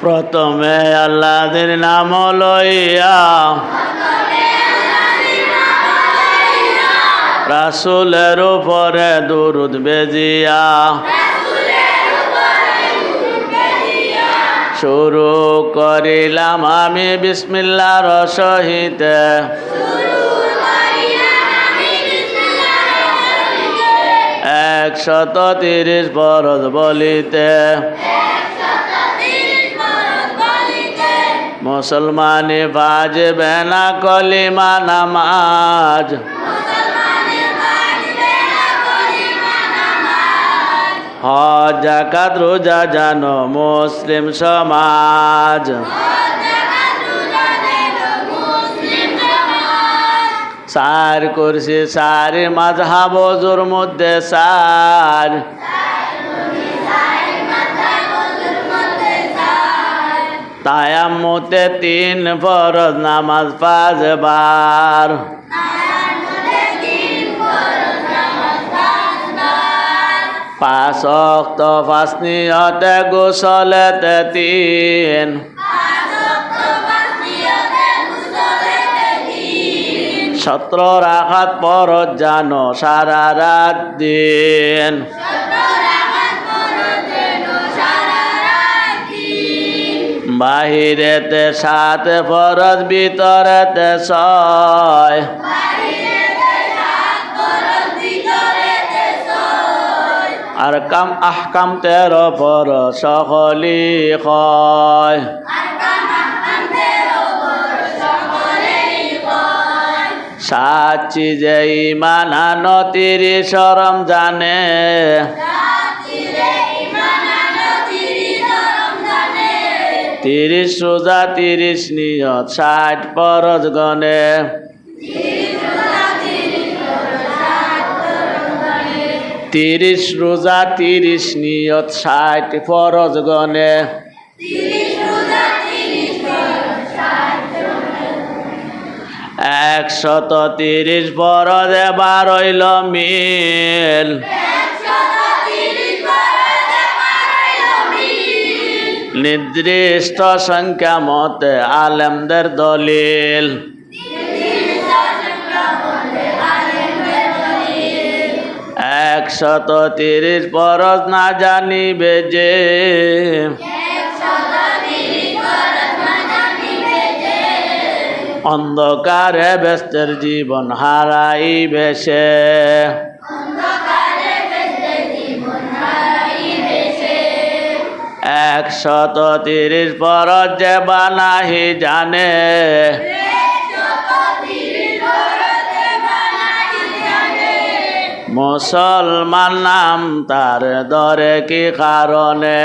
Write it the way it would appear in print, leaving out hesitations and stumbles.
প্রথমে আল্লাহর নাম লইয়া রাসূলের উপরে দুরূদ বেজিয়া শুরু করিলাম আমি বিসমিল্লাহর সহিত। 130 ফরজ বলিতে মুসলমানি বাজবে না কলিমা নামাজ। হজ যাকাত রোজা জানো মুসলিম সমাজ। সার করছি সারি মাযহাব ওজুর মধ্যে সার। তায়াম্মুতে 3 ফরজ নামাজ 5 বার। পাঁচ ওয়াক্ত 5 নিয়তে গোসলেতে 3। 17 রাকাত ফরজ জানো সারা রাত দিন। বাহিরেতে 7 ফরজ ভিতরেতে 6। আর কাম আহকাম 13 ফরজ সকলি কয়। সাত চিজে ঈমান আনো 30 রমজানে। 30 রোজা 30 নিয়ত 60 ফরজ গনে। 30 রোজা 30 নিয়ত 60 ফরজ গনে। 130 ফরজ এবার হইল মিল। নির্দিষ্ট সংখ্যা মতে আলেমদের দলিল। 130 ফরজ না জানিবে যে অন্ধকারে ব্যস্তের জীবন হারাইবে সে। 130 ফরজ যে বানাহি জানে মুসলমান নাম তার ধরে কি কারণে।